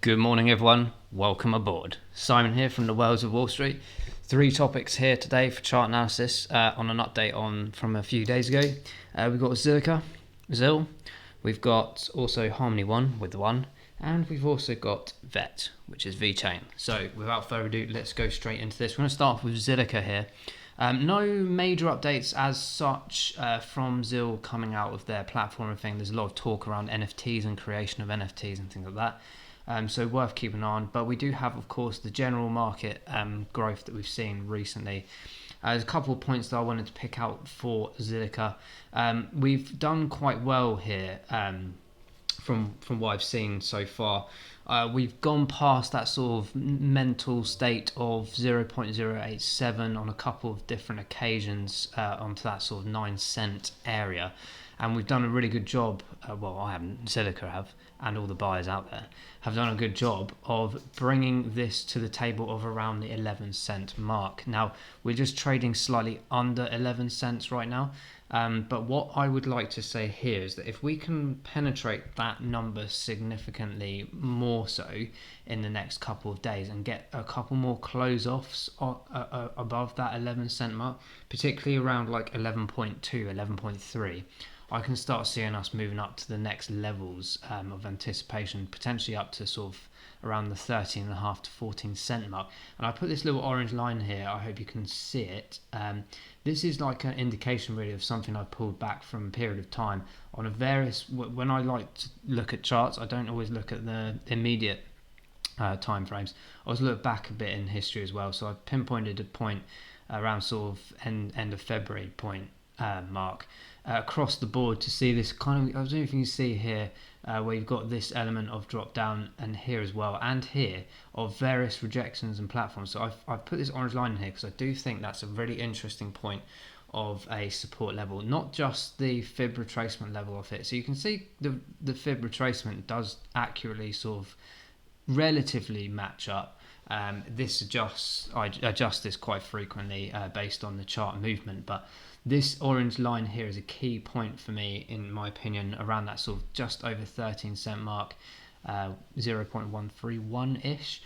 Good morning, everyone. Welcome aboard. Simon here from the Wells of Wall Street. 3 topics here today for chart analysis on an update from a few days ago. We've got ZIL, we've got also HarmonyOne with the one, and we've also got VET, which is VeChain. So without further ado, let's go straight into this. We're going to start off with Zilliqa here. No major updates as such from ZIL coming out of their platform and thing. There's a lot of talk around NFTs and creation of NFTs and things like that. So worth keeping an eye on. But we do have, of course, the general market growth that we've seen recently. There's a couple of points that I wanted to pick out for Zilliqa. We've done quite well here from what I've seen so far. We've gone past that sort of mental state of 0.087 on a couple of different occasions onto that sort of 9 cent area. And we've done a really good job, I haven't, Zilliqa have, and all the buyers out there have done a good job of bringing this to the table of around the 11 cent mark. Now, we're just trading slightly under 11 cents right now. But what I would like to say here is that if we can penetrate that number significantly more so in the next couple of days and get a couple more close-offs above that 11 cent mark, particularly around like 11.2, 11.3, I can start seeing us moving up to the next levels of anticipation, potentially up to sort of around the 13.5 to 14 cent mark. And I put this little orange line here. I hope you can see it. This is like an indication really of something I pulled back from a period of time on a various. When I like to look at charts, I don't always look at the immediate time frames. I always look back a bit in history as well. So I pinpointed a point around sort of end of February point mark across the board to see this kind of. I don't know if you can see here where you've got this element of drop down, and here as well, and here of various rejections and platforms. So I've put this orange line in here because I do think that's a really interesting point of a support level, not just the fib retracement level of it. So you can see the fib retracement does accurately sort of relatively match up. I adjust this quite frequently based on the chart movement, but this orange line here is a key point for me, in my opinion, around that sort of just over 13 cent mark, 0.131-ish,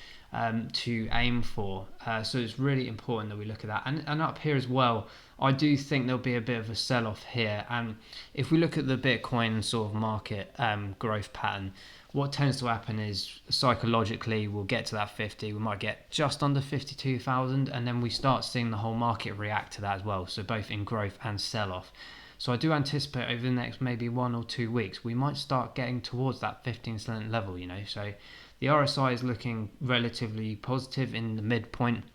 to aim for. So it's really important that we look at that. And up here as well, I do think there'll be a bit of a sell-off here. And if we look at the Bitcoin sort of market growth pattern, what tends to happen is psychologically we'll get to that 50, we might get just under 52,000, and then we start seeing the whole market react to that as well, so both in growth and sell-off. So I do anticipate over the next maybe 1 or 2 weeks we might start getting towards that 15 cent level, so the RSI is looking relatively positive in the midpoint,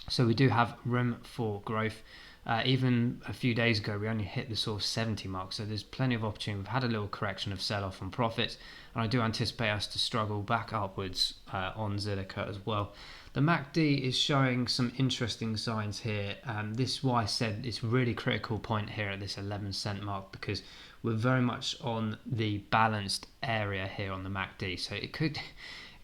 so we do have room for growth. Even a few days ago we only hit the sort of 70 mark, so there's plenty of opportunity. We've had a little correction of sell-off on profits, and I do anticipate us to struggle back upwards on Zilliqa as well. The MACD is showing some interesting signs here. This is why I said it's a really critical point here at this 11 cent mark, because we're very much on the balanced area here on the MACD, so it could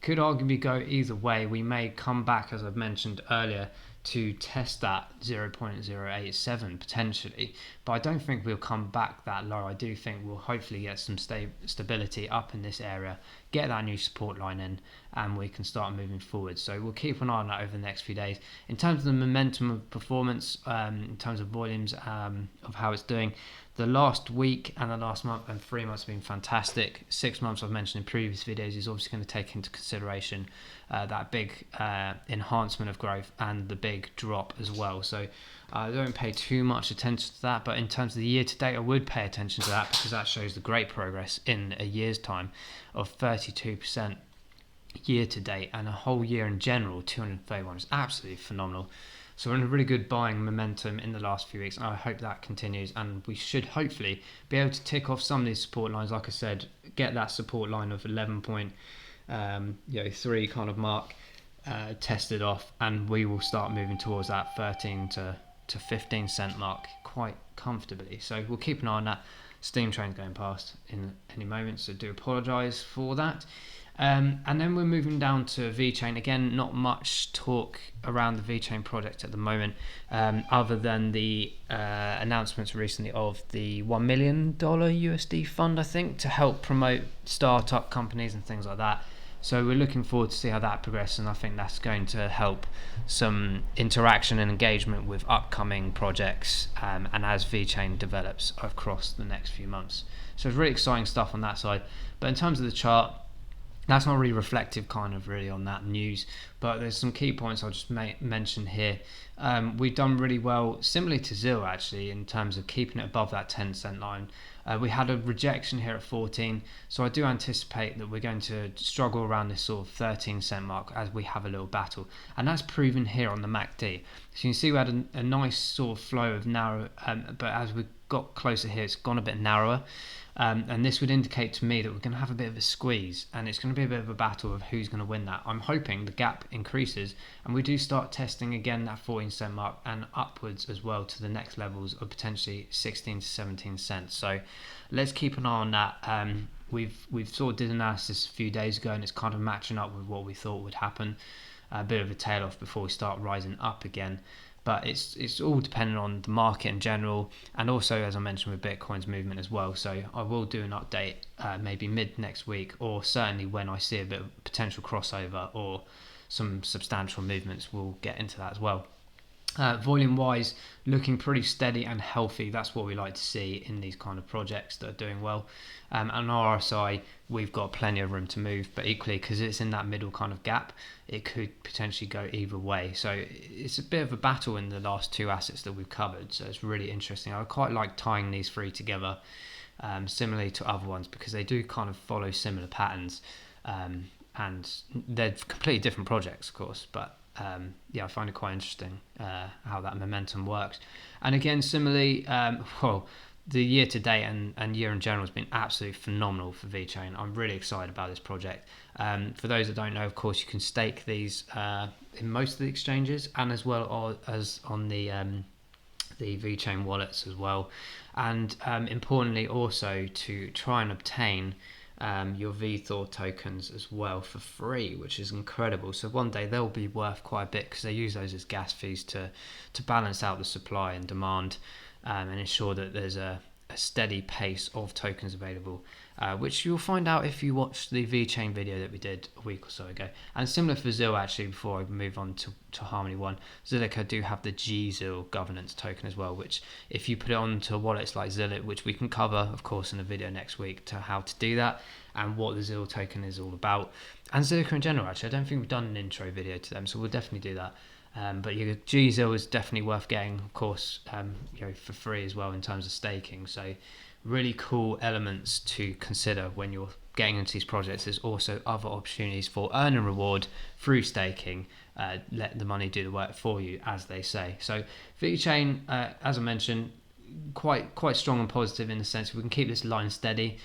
arguably go either way. We may come back, as I've mentioned earlier, to test that 0.087 potentially, but I don't think we'll come back that low. I do think we'll hopefully get some stability up in this area, get that new support line in, and we can start moving forward. So we'll keep an eye on that over the next few days. In terms of the momentum of performance, in terms of volumes of how it's doing, the last week and the last month and 3 months have been fantastic. 6 months I've mentioned in previous videos is obviously going to take into consideration that big enhancement of growth and the big drop as well. So I don't pay too much attention to that, but in terms of the year to date, I would pay attention to that because that shows the great progress in a year's time of 32% year to date, and a whole year in general, 231 is absolutely phenomenal. So we're in a really good buying momentum in the last few weeks, and I hope that continues, and we should hopefully be able to tick off some of these support lines. Like I said, get that support line of 11.3 kind of mark tested off, and we will start moving towards that 13 to 15 cent mark quite comfortably. So we'll keep an eye on that. Steam train's going past in any moment, so do apologise for that. And then we're moving down to VeChain. Again, not much talk around the VeChain project at the moment, other than the announcements recently of the $1 million USD fund, I think, to help promote startup companies and things like that. So we're looking forward to see how that progresses, and I think that's going to help some interaction and engagement with upcoming projects, and as VeChain develops across the next few months. So it's really exciting stuff on that side. But in terms of the chart, that's not really reflective kind of really on that news, but there's some key points I'll just mention here. We've done really well, similarly to ZIL actually, in terms of keeping it above that 10 cent line. We had a rejection here at 14, so I do anticipate that we're going to struggle around this sort of 13 cent mark as we have a little battle, and that's proven here on the MACD. So you can see we had a nice sort of flow of narrow, but as we got closer here, it's gone a bit narrower. And this would indicate to me that we're going to have a bit of a squeeze, and it's going to be a bit of a battle of who's going to win that. I'm hoping the gap increases and we do start testing again that 14 cent mark and upwards as well to the next levels of potentially 16 to 17 cents. So let's keep an eye on that. We've sort of did analysis a few days ago, and it's kind of matching up with what we thought would happen. A bit of a tail off before we start rising up again. But it's all dependent on the market in general, and also, as I mentioned, with Bitcoin's movement as well. So I will do an update maybe mid next week, or certainly when I see a bit of potential crossover or some substantial movements, we'll get into that as well. Volume wise, looking pretty steady and healthy. That's what we like to see in these kind of projects that are doing well. And on RSI, we've got plenty of room to move, but equally, because it's in that middle kind of gap, it could potentially go either way. So it's a bit of a battle in the last two assets that we've covered. So it's really interesting. I quite like tying these three together, similarly to other ones, because they do kind of follow similar patterns, and they're completely different projects, of course, but I find it quite interesting how that momentum works. And again, similarly, the year to date and year in general has been absolutely phenomenal for VeChain. I'm really excited about this project. For those that don't know, of course, you can stake these in most of the exchanges, and as well as on the VeChain wallets as well. And importantly, also to try and obtain your VThor tokens as well for free, which is incredible. So one day they'll be worth quite a bit, because they use those as gas fees to balance out the supply and demand, and ensure that there's a steady pace of tokens available, which you'll find out if you watch the VeChain video that we did a week or so ago. And similar for ZIL, actually, before I move on to HarmonyOne, Zilliqa do have the ZIL governance token as well, which if you put it onto wallets like ZIL, which we can cover, of course, in a video next week, to how to do that and what the ZIL token is all about. And Zilliqa in general, actually, I don't think we've done an intro video to them, so we'll definitely do that. But your ZIL is definitely worth getting, of course, for free as well in terms of staking. So really cool elements to consider when you're getting into these projects. There's also other opportunities for earn and reward through staking. Let the money do the work for you, as they say. So VeChain, as I mentioned, quite strong and positive in the sense if we can keep this line steady,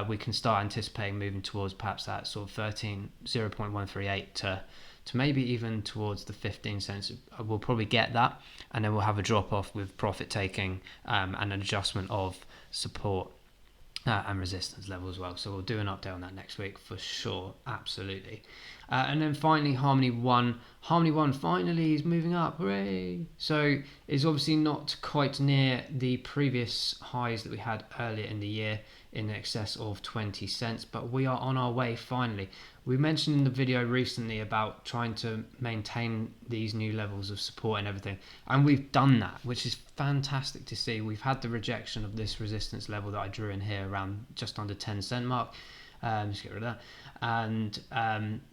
we can start anticipating moving towards perhaps that sort of 0.138 to maybe even towards the 15 cents. We'll probably get that, and then we'll have a drop off with profit taking and an adjustment of support and resistance level as well. So we'll do an update on that next week for sure, absolutely. And then finally, HarmonyOne. HarmonyOne finally is moving up, hooray! So it's obviously not quite near the previous highs that we had earlier in the year, in excess of 20 cents, but we are on our way finally. We mentioned in the video recently about trying to maintain these new levels of support and everything, and we've done that, which is fantastic to see. We've had the rejection of this resistance level that I drew in here around just under 10 cent mark. Just get rid of that, and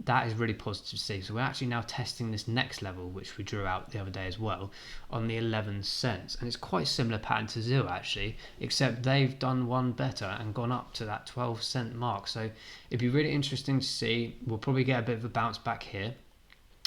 that is really positive to see. So we're actually now testing this next level, which we drew out the other day as well, on the 11 cents, and it's quite a similar pattern to ZIL actually, except they've done one better and gone up to that 12 cent mark. So it'd be really interesting to see. We'll probably get a bit of a bounce back here.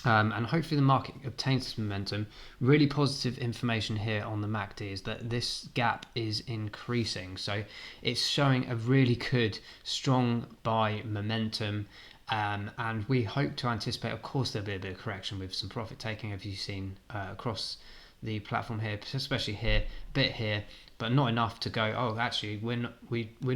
And hopefully the market obtains this momentum. Really positive information here on the MACD is that this gap is increasing. So it's showing a really good, strong buy momentum. And we hope to anticipate, of course, there'll be a bit of correction with some profit taking, as you've seen across the platform here, especially here, a bit here, but not enough to go, oh, actually, we're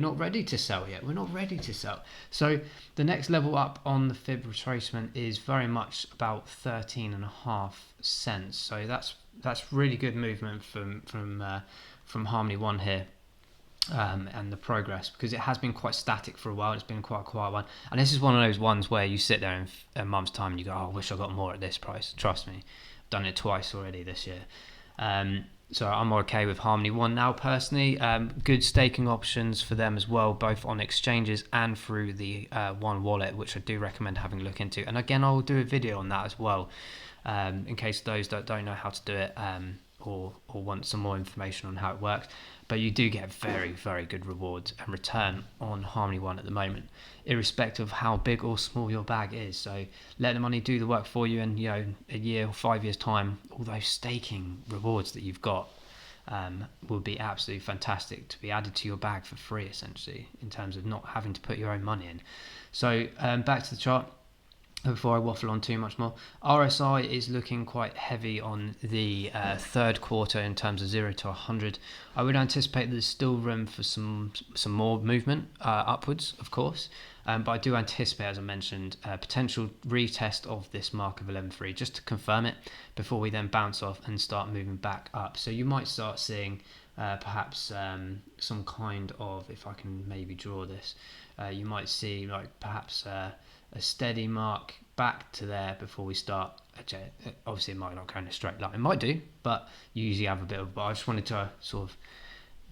not ready to sell yet. We're not ready to sell. So the next level up on the fib retracement is very much about 13.5 cents. So that's really good movement from HarmonyOne here. and the progress, because it has been quite static for a while. It's been quite a quiet one, and this is one of those ones where you sit there in a month's time and you go, oh, I wish I got more at this price. Trust me, I've done it twice already this year. So I'm okay with HarmonyOne now personally. Good staking options for them as well, both on exchanges and through the One wallet, which I do recommend having a look into. And again, I'll do a video on that as well, in case those that don't know how to do it, or want some more information on how it works. But you do get very, very good rewards and return on HarmonyOne at the moment, irrespective of how big or small your bag is. So let the money do the work for you, and a year or 5 years time, all those staking rewards that you've got will be absolutely fantastic to be added to your bag for free, essentially, in terms of not having to put your own money in. So back to the chart. Before I waffle on too much more, RSI is looking quite heavy on the third quarter in terms of 0 to 100. I would anticipate there's still room for some more movement upwards, of course, but I do anticipate, as I mentioned, a potential retest of this mark of 11.3 just to confirm it before we then bounce off and start moving back up. So you might start seeing perhaps some kind of, if I can maybe draw this, you might see like perhaps a steady mark back to there before we start. Obviously it might not go in a straight line, it might do, but you usually have a bit of, but I just wanted to sort of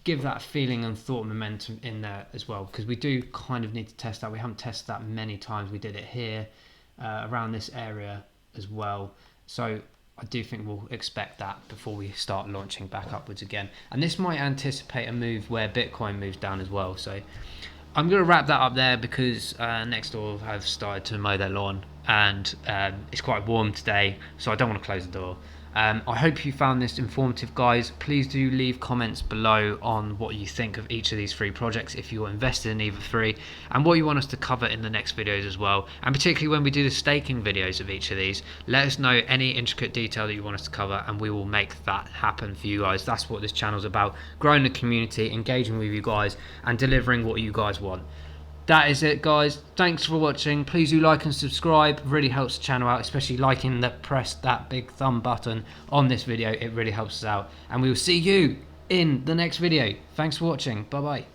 give that feeling and thought momentum in there as well, because we do kind of need to test that. We haven't tested that many times. We did it here around this area as well, so I do think we'll expect that before we start launching back upwards again. And this might anticipate a move where Bitcoin moves down as well. So I'm going to wrap that up there, because next door have started to mow their lawn, and it's quite warm today, so I don't want to close the door. I hope you found this informative, guys. Please do leave comments below on what you think of each of these three projects, if you're invested in either three, and what you want us to cover in the next videos as well. And particularly when we do the staking videos of each of these, let us know any intricate detail that you want us to cover, and we will make that happen for you guys. That's what this channel is about: growing the community, engaging with you guys, and delivering what you guys want. That is it, guys. Thanks for watching. Please do like and subscribe. It really helps the channel out, especially liking press that big thumb button on this video. It really helps us out, and we will see you in the next video. Thanks for watching. Bye bye.